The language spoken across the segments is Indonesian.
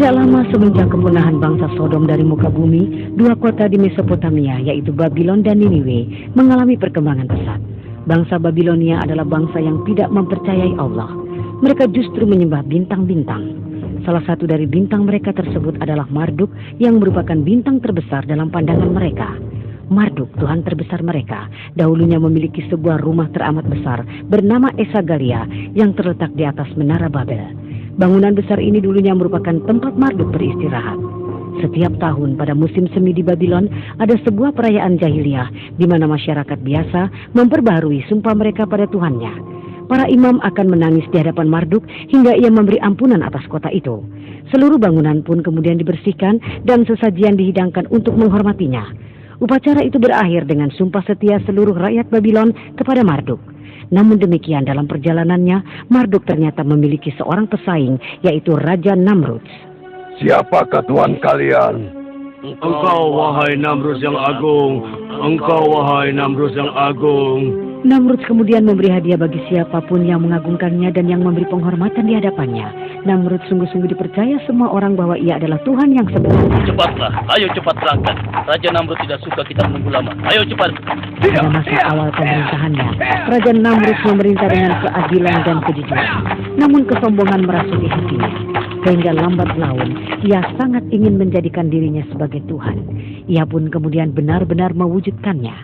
Tidak lama semenjak kepunahan bangsa Sodom dari muka bumi, dua kota di Mesopotamia, yaitu Babylon dan Niniwe, mengalami perkembangan pesat. Bangsa Babilonia adalah bangsa yang tidak mempercayai Allah. Mereka justru menyembah bintang-bintang. Salah satu dari bintang mereka tersebut adalah Marduk, yang merupakan bintang terbesar dalam pandangan mereka. Marduk, Tuhan terbesar mereka, dahulunya memiliki sebuah rumah teramat besar bernama Esagalia yang terletak di atas Menara Babel. Bangunan besar ini dulunya merupakan tempat Marduk beristirahat. Setiap tahun pada musim semi di Babylon ada sebuah perayaan jahiliyah di mana masyarakat biasa memperbaharui sumpah mereka pada Tuhannya. Para imam akan menangis di hadapan Marduk hingga ia memberi ampunan atas kota itu. Seluruh bangunan pun kemudian dibersihkan dan sesajian dihidangkan untuk menghormatinya. Upacara itu berakhir dengan sumpah setia seluruh rakyat Babylon kepada Marduk. Namun demikian dalam perjalanannya, Marduk ternyata memiliki seorang pesaing, yaitu Raja Namrud. Siapakah Tuhan kalian? Engkau, wahai Namrud yang agung. Engkau, wahai Namrud yang agung. Namrud kemudian memberi hadiah bagi siapapun yang mengagungkannya dan yang memberi penghormatan di hadapannya. Namrud sungguh-sungguh dipercaya semua orang bahwa ia adalah Tuhan yang sebenarnya. Cepatlah, ayo cepat berangkat. Raja Namrud tidak suka kita menunggu lama. Ayo cepat. Pada masa awal pemerintahannya, Raja Namrud memerintah dengan keadilan dan kejujuran. Namun kesombongan merasuki hatinya. Sehingga lambat laun, ia sangat ingin menjadikan dirinya sebagai Tuhan. Ia pun kemudian benar-benar mewujudkannya.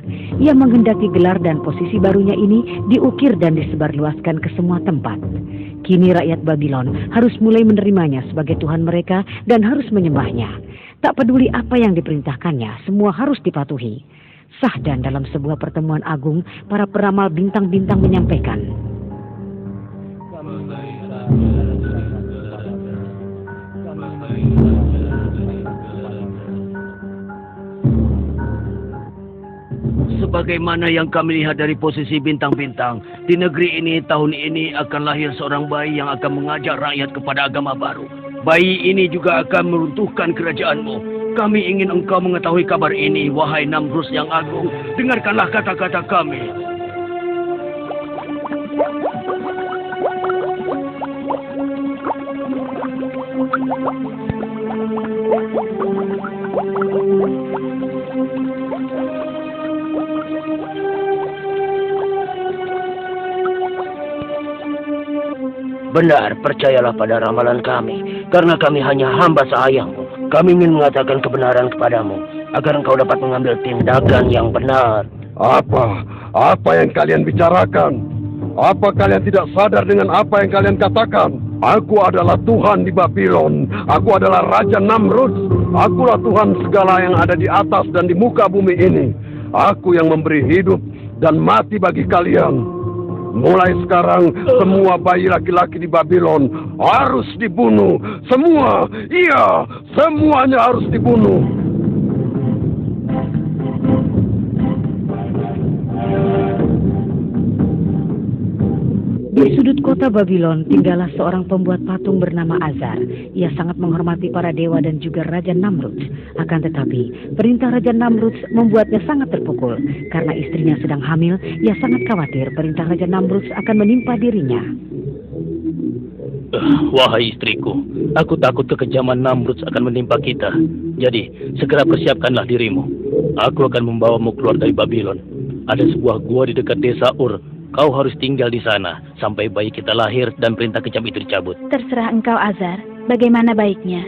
Ia menghendaki gelar dan posisi barunya ini diukir dan disebarluaskan ke semua tempat. Kini rakyat Babylon harus mulai menerimanya sebagai Tuhan mereka dan harus menyembahnya. Tak peduli apa yang diperintahkannya, semua harus dipatuhi. Sah dan dalam sebuah pertemuan agung, para peramal bintang-bintang menyampaikan, Sebagaimana yang kami lihat dari posisi bintang-bintang, di negeri ini tahun ini akan lahir seorang bayi yang akan mengajak rakyat kepada agama baru. Bayi ini juga akan meruntuhkan kerajaanmu. Kami ingin engkau mengetahui kabar ini, wahai Namrud yang agung. Dengarkanlah kata-kata kami. Benar, percayalah pada ramalan kami, karena kami hanya hamba seayahmu. Kami ingin mengatakan kebenaran kepadamu, agar engkau dapat mengambil tindakan yang benar. Apa yang kalian bicarakan? Apa kalian tidak sadar dengan apa yang kalian katakan? Aku adalah Tuhan di Babylon. Aku adalah Raja Namrud. Akulah Tuhan segala yang ada di atas dan di muka bumi ini. Aku yang memberi hidup dan mati bagi kalian. Mulai sekarang, semua bayi laki-laki di Babylon harus dibunuh. Semua, iya, semuanya harus dibunuh. Di sudut kota Babylon tinggallah seorang pembuat patung bernama Azar. Ia sangat menghormati para dewa dan juga Raja Namrud. Akan tetapi, perintah Raja Namrud membuatnya sangat terpukul. Karena istrinya sedang hamil, ia sangat khawatir perintah Raja Namrud akan menimpa dirinya. Wahai istriku, aku takut kekejaman Namrud akan menimpa kita. Jadi, segera persiapkanlah dirimu. Aku akan membawamu keluar dari Babylon. Ada sebuah gua di dekat desa Ur. Kau harus tinggal di sana sampai bayi kita lahir dan perintah kejam itu dicabut. Terserah engkau, Azar. Bagaimana baiknya?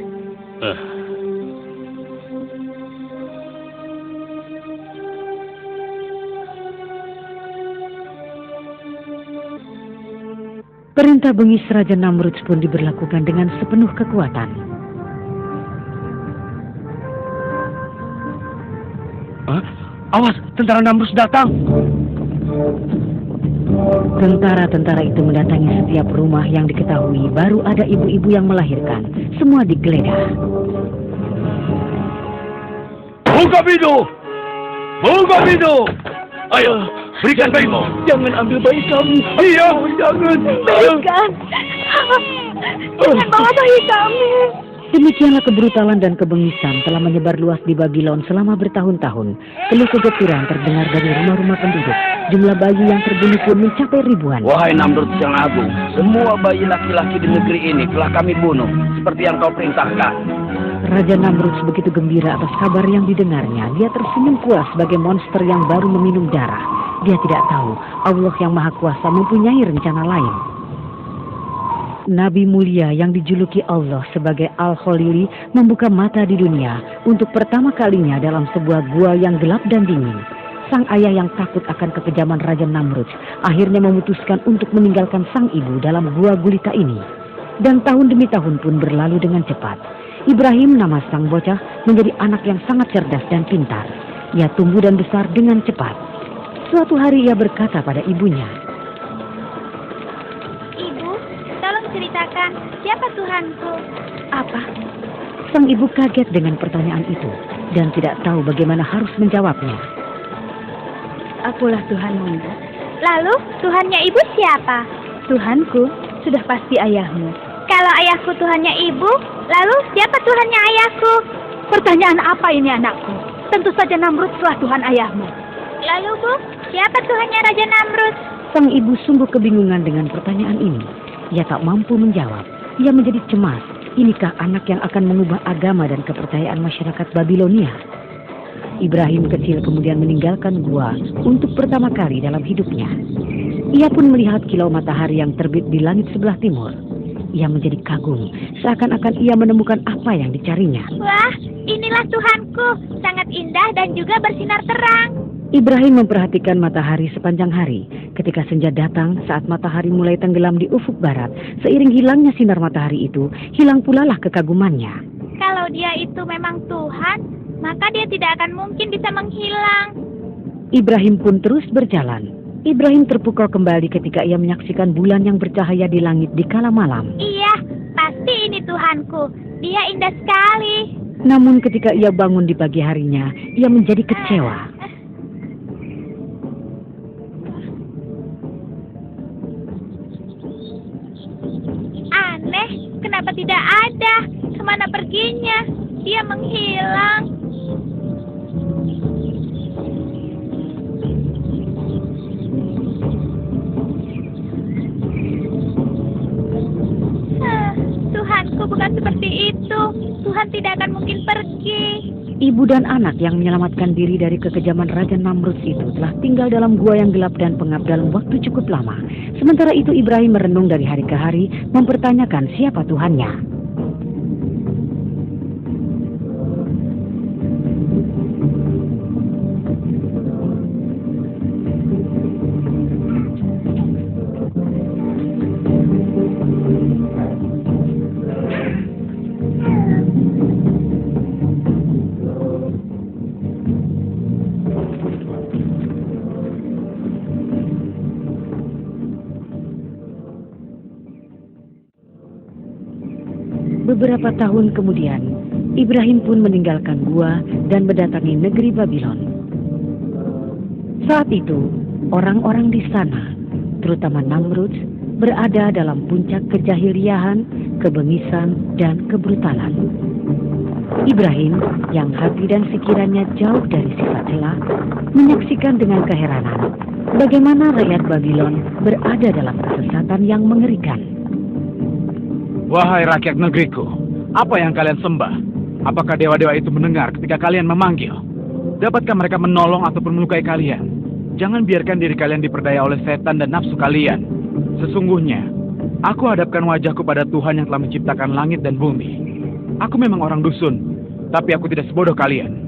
Perintah bengis Raja Namrud pun diberlakukan dengan sepenuh kekuatan. Awas, tentara Namrud datang. Tentara-tentara itu mendatangi setiap rumah yang diketahui baru ada ibu-ibu yang melahirkan. Semua digeledah. Buka pintu! Buka pintu! Ayo, berikan bayimu. Jangan ambil bayi kami. Iya, jangan. Berikan. Jangan bawa bayi kami. Demikianlah kebrutalan dan kebengisan telah menyebar luas di Babylon selama bertahun-tahun. Keluh kegeturan terdengar dari rumah-rumah penduduk. Jumlah bayi yang terbunuh pun mencapai ribuan. Wahai Namrud yang agung, semua bayi laki-laki di negeri ini telah kami bunuh, seperti yang kau perintahkan. Raja Namrud begitu gembira atas kabar yang didengarnya. Dia tersenyum puas sebagai monster yang baru meminum darah. Dia tidak tahu Allah yang Maha Kuasa mempunyai rencana lain. Nabi mulia yang dijuluki Allah sebagai Al-Khalili membuka mata di dunia untuk pertama kalinya dalam sebuah gua yang gelap dan dingin. Sang ayah yang takut akan kekejaman Raja Namrud akhirnya memutuskan untuk meninggalkan sang ibu dalam gua gulita ini. Dan tahun demi tahun pun berlalu dengan cepat. Ibrahim, nama sang bocah, menjadi anak yang sangat cerdas dan pintar. Ia tumbuh dan besar dengan cepat. Suatu hari ia berkata pada ibunya, Ibu, tolong ceritakan siapa Tuhanku? "Apa?" Sang ibu kaget dengan pertanyaan itu dan tidak tahu bagaimana harus menjawabnya. Akulah Tuhanmu. Lalu Tuhannya ibu siapa? Tuhanku sudah pasti ayahmu. Kalau ayahku Tuhannya ibu, lalu siapa Tuhannya ayahku? Pertanyaan apa ini anakku? Tentu saja Namrud telah Tuhan ayahmu. Lalu Bu, siapa Tuhannya Raja Namrud? Sang ibu sungguh kebingungan dengan pertanyaan ini. Ia tak mampu menjawab. Ia menjadi cemas. Inikah anak yang akan mengubah agama dan kepercayaan masyarakat Babilonia? Ibrahim kecil kemudian meninggalkan gua untuk pertama kali dalam hidupnya. Ia pun melihat kilau matahari yang terbit di langit sebelah timur. Ia menjadi kagum, seakan-akan ia menemukan apa yang dicarinya. Wah, inilah Tuhanku, sangat indah dan juga bersinar terang. Ibrahim memperhatikan matahari sepanjang hari. Ketika senja datang, saat matahari mulai tenggelam di ufuk barat, seiring hilangnya sinar matahari itu, hilang pula lah kekagumannya. Kalau dia itu memang Tuhan, maka dia tidak akan mungkin bisa menghilang. Ibrahim pun terus berjalan. Ibrahim terpukau kembali ketika ia menyaksikan bulan yang bercahaya di langit di kala malam. Iya, pasti ini Tuhanku. Dia indah sekali. Namun ketika ia bangun di pagi harinya, ia menjadi kecewa. Aneh, kenapa tidak ada? Kemana perginya? Dia menghilang. Tuhanku bukan seperti itu. Tuhan tidak akan mungkin pergi. Ibu dan anak yang menyelamatkan diri dari kekejaman Raja Namrud itu telah tinggal dalam gua yang gelap dan pengap dalam waktu cukup lama. Sementara itu Ibrahim merenung dari hari ke hari, mempertanyakan siapa Tuhannya. Beberapa tahun kemudian, Ibrahim pun meninggalkan gua dan mendatangi negeri Babylon. Saat itu, orang-orang di sana, terutama Namrud, berada dalam puncak kejahiliahan, kebengisan, dan kebrutalan. Ibrahim, yang hati dan pikirannya jauh dari sifat celah, menyaksikan dengan keheranan bagaimana rakyat Babylon berada dalam kesesatan yang mengerikan. Wahai rakyat negeriku, apa yang kalian sembah? Apakah dewa-dewa itu mendengar ketika kalian memanggil? Dapatkah mereka menolong ataupun melukai kalian? Jangan biarkan diri kalian diperdaya oleh setan dan nafsu kalian. Sesungguhnya, aku hadapkan wajahku pada Tuhan yang telah menciptakan langit dan bumi. Aku memang orang dusun, tapi aku tidak sebodoh kalian.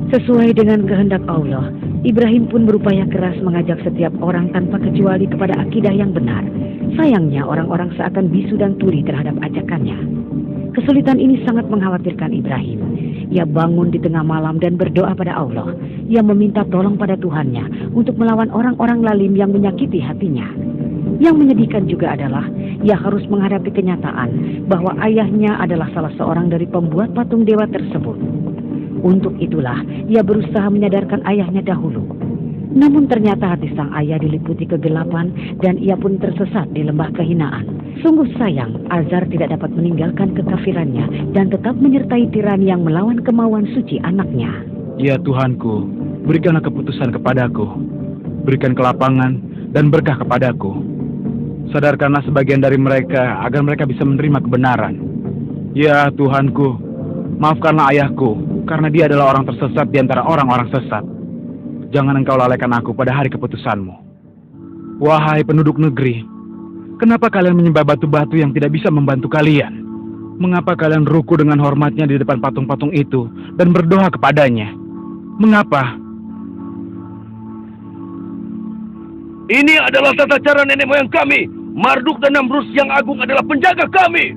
Sesuai dengan kehendak Allah, Ibrahim pun berupaya keras mengajak setiap orang tanpa kecuali kepada akidah yang benar. Sayangnya orang-orang seakan bisu dan tuli terhadap ajakannya. Kesulitan ini sangat mengkhawatirkan Ibrahim. Ia bangun di tengah malam dan berdoa pada Allah. Ia meminta tolong pada Tuhannya untuk melawan orang-orang lalim yang menyakiti hatinya. Yang menyedihkan juga adalah ia harus menghadapi kenyataan bahwa ayahnya adalah salah seorang dari pembuat patung dewa tersebut. Untuk itulah ia berusaha menyadarkan ayahnya dahulu. Namun ternyata hati sang ayah diliputi kegelapan dan ia pun tersesat di lembah kehinaan. Sungguh sayang, Azar tidak dapat meninggalkan kekafirannya dan tetap menyertai tirani yang melawan kemauan suci anaknya. Ya Tuhanku, berikanlah keputusan kepadaku. Berikan kelapangan dan berkah kepadaku. Sadarkanlah sebagian dari mereka agar mereka bisa menerima kebenaran. Ya Tuhanku, maafkanlah ayahku karena dia adalah orang tersesat di antara orang-orang sesat. Jangan engkau lalaikan aku pada hari keputusanmu. Wahai penduduk negeri, kenapa kalian menyembah batu-batu yang tidak bisa membantu kalian? Mengapa kalian ruku dengan hormatnya di depan patung-patung itu dan berdoa kepadanya? Mengapa? Ini adalah tata cara nenek moyang kami. Marduk dan Namrus yang agung adalah penjaga kami.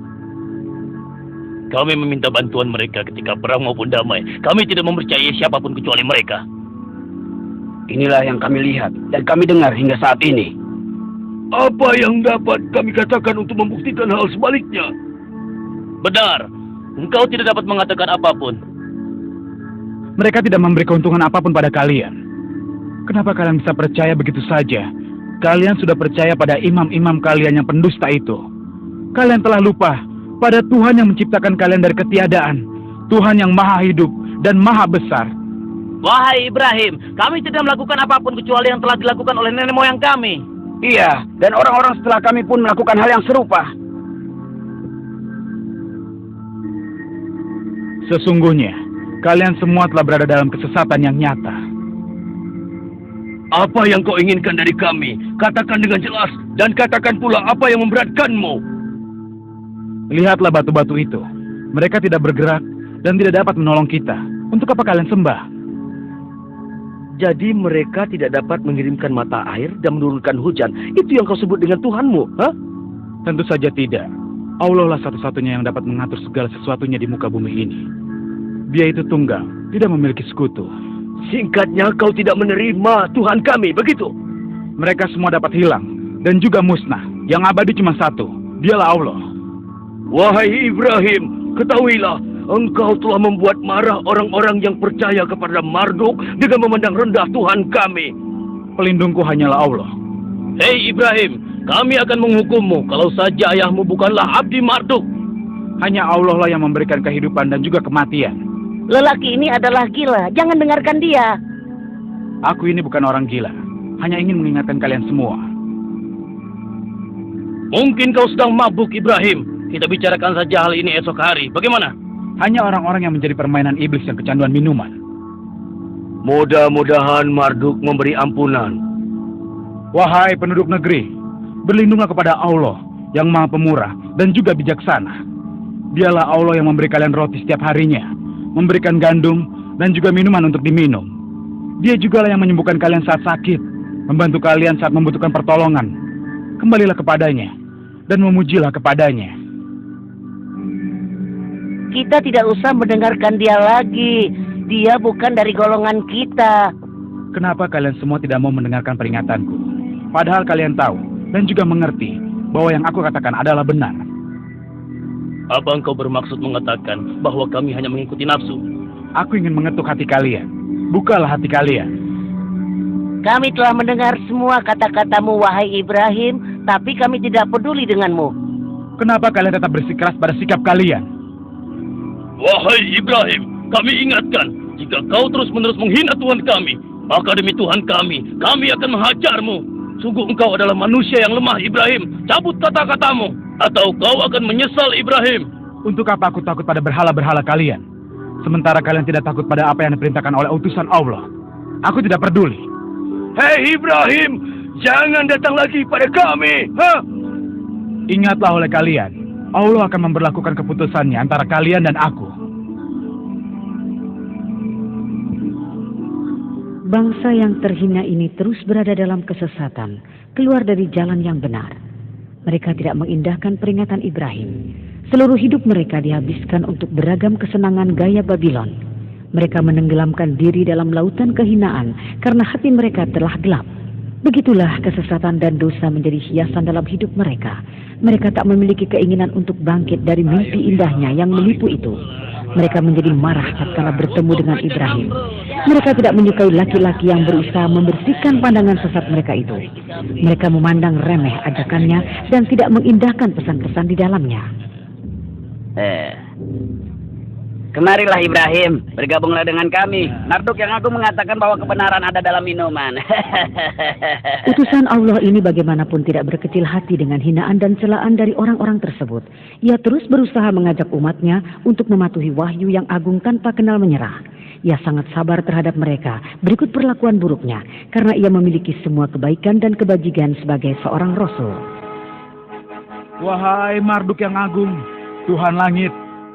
Kami meminta bantuan mereka ketika perang maupun damai. Kami tidak mempercayai siapapun kecuali mereka. Inilah yang kami lihat dan kami dengar hingga saat ini. Apa yang dapat kami katakan untuk membuktikan hal sebaliknya? Benar, engkau tidak dapat mengatakan apapun. Mereka tidak memberi keuntungan apapun pada kalian. Kenapa kalian bisa percaya begitu saja? Kalian sudah percaya pada imam-imam kalian yang pendusta itu. Kalian telah lupa pada Tuhan yang menciptakan kalian dari ketiadaan. Tuhan yang maha hidup dan maha besar. Wahai Ibrahim, kami tidak melakukan apapun kecuali yang telah dilakukan oleh nenek moyang kami. Iya, dan orang-orang setelah kami pun melakukan hal yang serupa. Sesungguhnya, kalian semua telah berada dalam kesesatan yang nyata. Apa yang kau inginkan dari kami? Katakan dengan jelas dan katakan pula apa yang memberatkanmu. Lihatlah batu-batu itu. Mereka tidak bergerak dan tidak dapat menolong kita. Untuk apa kalian sembah? Jadi mereka tidak dapat mengirimkan mata air dan menurunkan hujan. Itu yang kau sebut dengan Tuhanmu, ha? Tentu saja tidak. Allah lah satu-satunya yang dapat mengatur segala sesuatunya di muka bumi ini. Dia itu tunggal, tidak memiliki sekutu. Singkatnya kau tidak menerima Tuhan kami, begitu? Mereka semua dapat hilang dan juga musnah. Yang abadi cuma satu, dialah Allah. Wahai Ibrahim, ketahuilah, engkau telah membuat marah orang-orang yang percaya kepada Marduk dengan memandang rendah Tuhan kami. Pelindungku hanyalah Allah. Hei Ibrahim, kami akan menghukummu kalau saja ayahmu bukanlah abdi Marduk. Hanya Allah lah yang memberikan kehidupan dan juga kematian. Lelaki ini adalah gila, jangan dengarkan dia. Aku ini bukan orang gila, hanya ingin mengingatkan kalian semua. Mungkin kau sedang mabuk Ibrahim. Kita bicarakan saja hal ini esok hari. Bagaimana? Hanya orang-orang yang menjadi permainan iblis yang kecanduan minuman. Mudah-mudahan Marduk memberi ampunan. Wahai penduduk negeri, berlindunglah kepada Allah yang maha pemurah dan juga bijaksana. Dialah Allah yang memberi kalian roti setiap harinya, memberikan gandum dan juga minuman untuk diminum. Dia juga lah yang menyembuhkan kalian saat sakit, membantu kalian saat membutuhkan pertolongan. Kembalilah kepadanya dan memujilah kepadanya. Kita tidak usah mendengarkan dia lagi. Dia bukan dari golongan kita. Kenapa kalian semua tidak mau mendengarkan peringatanku? Padahal kalian tahu dan juga mengerti bahwa yang aku katakan adalah benar. Apa engkau bermaksud mengatakan bahwa kami hanya mengikuti nafsu? Aku ingin mengetuk hati kalian. Bukalah hati kalian. Kami telah mendengar semua kata-katamu, wahai Ibrahim, tapi kami tidak peduli denganmu. Kenapa kalian tetap bersikeras pada sikap kalian? Wahai Ibrahim, kami ingatkan, jika kau terus-menerus menghina Tuhan kami, maka demi Tuhan kami akan menghajarmu. Sungguh engkau adalah manusia yang lemah, Ibrahim. Cabut kata-katamu, atau kau akan menyesal, Ibrahim. Untuk apa aku takut pada berhala-berhala kalian? Sementara kalian tidak takut pada apa yang diperintahkan oleh utusan Allah. Aku tidak peduli. Hei Ibrahim, jangan datang lagi pada kami. Ha? Ingatlah oleh kalian, Allah akan memberlakukan keputusannya antara kalian dan aku. Bangsa yang terhina ini terus berada dalam kesesatan, keluar dari jalan yang benar. Mereka tidak mengindahkan peringatan Ibrahim. Seluruh hidup mereka dihabiskan untuk beragam kesenangan gaya Babylon. Mereka menenggelamkan diri dalam lautan kehinaan karena hati mereka telah gelap. Begitulah kesesatan dan dosa menjadi hiasan dalam hidup mereka. Mereka tak memiliki keinginan untuk bangkit dari mimpi indahnya yang menipu itu. Mereka menjadi marah tatkala bertemu dengan Ibrahim. Mereka tidak menyukai laki-laki yang berusaha membersihkan pandangan sesat mereka itu. Mereka memandang remeh ajakannya dan tidak mengindahkan pesan-pesan di dalamnya. Kemarilah Ibrahim, bergabunglah dengan kami. Marduk yang agung mengatakan bahwa kebenaran ada dalam minuman. Utusan Allah ini bagaimanapun tidak berkecil hati dengan hinaan dan celaan dari orang-orang tersebut. Ia terus berusaha mengajak umatnya untuk mematuhi wahyu yang agung tanpa kenal menyerah. Ia sangat sabar terhadap mereka berikut perlakuan buruknya, karena ia memiliki semua kebaikan dan kebajikan sebagai seorang Rasul. Wahai Marduk yang agung, Tuhan langit,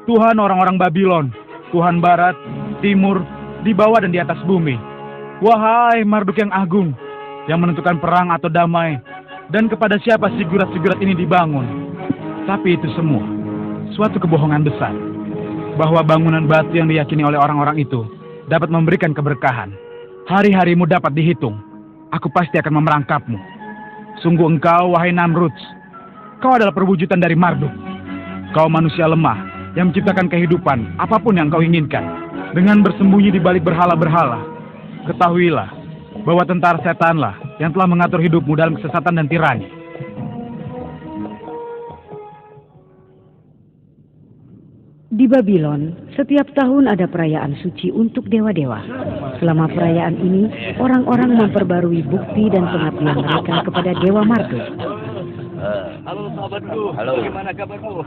Tuhan orang-orang Babilon, Tuhan barat, timur, di bawah dan di atas bumi. Wahai Marduk yang agung, yang menentukan perang atau damai, dan kepada siapa sigurat-sigurat ini dibangun. Tapi itu semua, suatu kebohongan besar, bahwa bangunan batu yang diyakini oleh orang-orang itu dapat memberikan keberkahan. Hari-harimu dapat dihitung, aku pasti akan memerangkapmu. Sungguh engkau, wahai Namrud, kau adalah perwujudan dari Marduk. Kau manusia lemah, yang menciptakan kehidupan apapun yang kau inginkan dengan bersembunyi di balik berhala-berhala. Ketahuilah bahwa tentara setanlah yang telah mengatur hidupmu dalam kesesatan dan tirani. Di Babylon, setiap tahun ada perayaan suci untuk dewa-dewa. Selama perayaan ini, orang-orang memperbarui bukti dan pengabdian mereka kepada Dewa Marduk. Halo sahabatku, bagaimana kabarmu?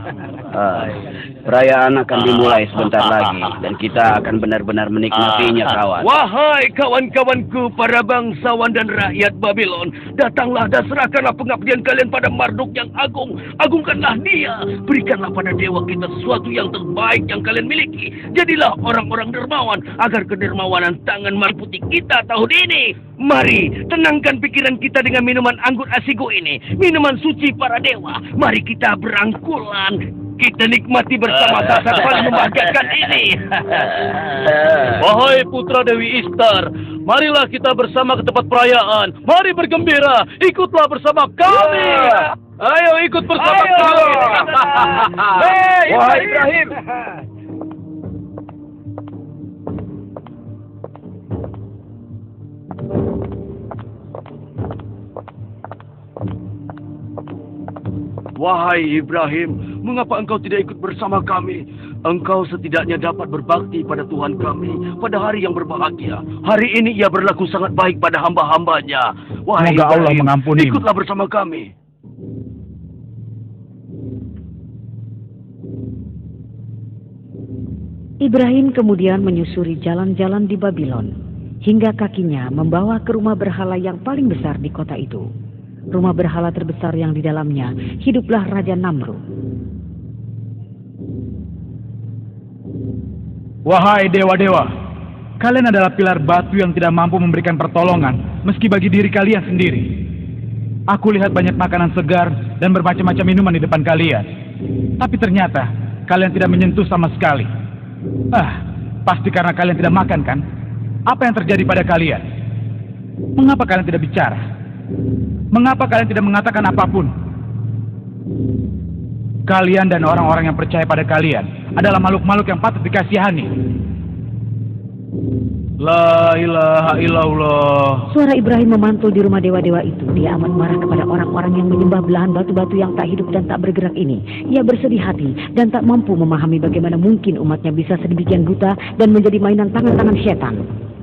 Perayaan akan dimulai sebentar lagi dan kita akan benar-benar menikmatinya, kawan. Wahai kawan-kawanku, para bangsawan dan rakyat Babylon, datanglah dan serahkanlah pengabdian kalian pada Marduk yang agung. Agungkanlah dia, berikanlah pada dewa kita sesuatu yang terbaik yang kalian miliki. Jadilah orang-orang dermawan agar kedermawanan tangan meliputi kita tahun ini. Mari, tenangkan pikiran kita dengan minuman anggur asigo ini, minuman suci para dewa. Mari kita berangkulan, kita nikmati bersama saat paling membahagiakan ini. Wahai putra Dewi Istar, marilah kita bersama ke tempat perayaan. Mari bergembira, ikutlah bersama kami. Ayo ikut bersama kami. Wahai Ibrahim. Wahai Ibrahim, mengapa engkau tidak ikut bersama kami? Engkau setidaknya dapat berbakti pada Tuhan kami pada hari yang berbahagia. Hari ini ia berlaku sangat baik pada hamba-hambanya. Wahai Semoga Allah Ibrahim, mengampunimu. ikutlah bersama kami. Ibrahim kemudian menyusuri jalan-jalan di Babylon, hingga kakinya membawa ke rumah berhala yang paling besar di kota itu. Rumah berhala terbesar yang di dalamnya hiduplah Raja Namrud. Wahai dewa-dewa, kalian adalah pilar batu yang tidak mampu memberikan pertolongan meski bagi diri kalian sendiri. Aku lihat banyak makanan segar dan bermacam-macam minuman di depan kalian, tapi ternyata kalian tidak menyentuh sama sekali. Pasti karena kalian tidak makan, kan? Apa yang terjadi pada kalian? Mengapa kalian tidak bicara? Mengapa kalian tidak mengatakan apapun? Kalian dan orang-orang yang percaya pada kalian adalah makhluk-makhluk yang patut dikasihani. La ilaha illallah. Suara Ibrahim memantul di rumah dewa-dewa itu. Dia amat marah kepada orang-orang yang menyembah belahan batu-batu yang tak hidup dan tak bergerak ini. Ia bersedih hati dan tak mampu memahami bagaimana mungkin umatnya bisa sedemikian buta dan menjadi mainan tangan-tangan setan.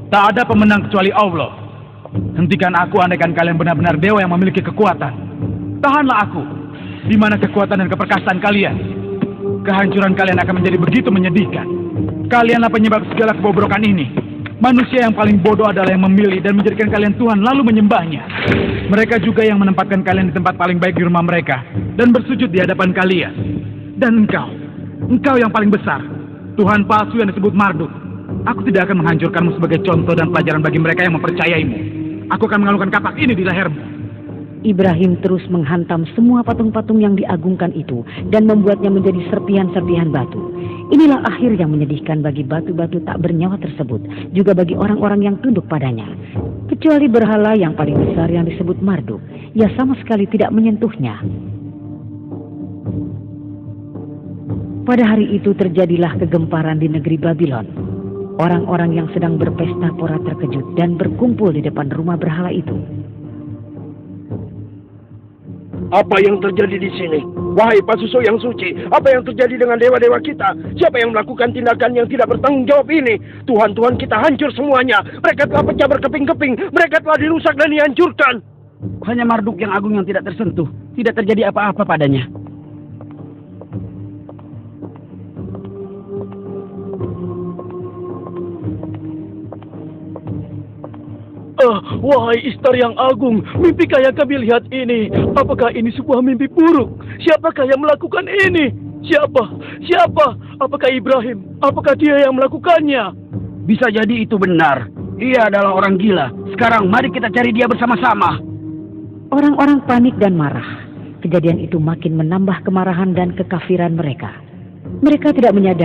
Tak ada pemenang kecuali Allah. Hentikan aku andaikan kalian benar-benar dewa yang memiliki kekuatan. Tahanlah aku, di mana kekuatan dan keperkasaan kalian. Kehancuran kalian akan menjadi begitu menyedihkan. Kalianlah penyebab segala kebobrokan ini. Manusia yang paling bodoh adalah yang memilih dan menjadikan kalian Tuhan lalu menyembahnya. Mereka juga yang menempatkan kalian di tempat paling baik di rumah mereka dan bersujud di hadapan kalian. Dan engkau yang paling besar, Tuhan palsu yang disebut Marduk. Aku tidak akan menghancurkanmu sebagai contoh dan pelajaran bagi mereka yang mempercayaimu. Aku akan mengalungkan kapak ini di lehermu. Ibrahim terus menghantam semua patung-patung yang diagungkan itu dan membuatnya menjadi serpihan-serpihan batu. Inilah akhir yang menyedihkan bagi batu-batu tak bernyawa tersebut, juga bagi orang-orang yang tunduk padanya. Kecuali berhala yang paling besar yang disebut Marduk, ia sama sekali tidak menyentuhnya. Pada hari itu terjadilah kegemparan di negeri Babylon. Orang-orang yang sedang berpesta pora terkejut dan berkumpul di depan rumah berhala itu. Apa yang terjadi di sini? Wahai pasuso yang suci, apa yang terjadi dengan dewa-dewa kita? Siapa yang melakukan tindakan yang tidak bertanggung jawab ini? Tuhan-Tuhan kita hancur semuanya. Mereka telah pecah berkeping-keping. Mereka telah dirusak dan dihancurkan. Hanya Marduk yang agung yang tidak tersentuh. Tidak terjadi apa-apa padanya. Wahai Istar yang agung, mimpikah yang kami lihat ini? Apakah ini sebuah mimpi buruk? Siapakah yang melakukan ini? Siapa? Apakah Ibrahim? Apakah dia yang melakukannya? Bisa jadi itu benar. Dia adalah orang gila. Sekarang mari kita cari dia bersama-sama. Orang-orang panik dan marah. Kejadian itu makin menambah kemarahan dan kekafiran mereka. Mereka tidak menyadari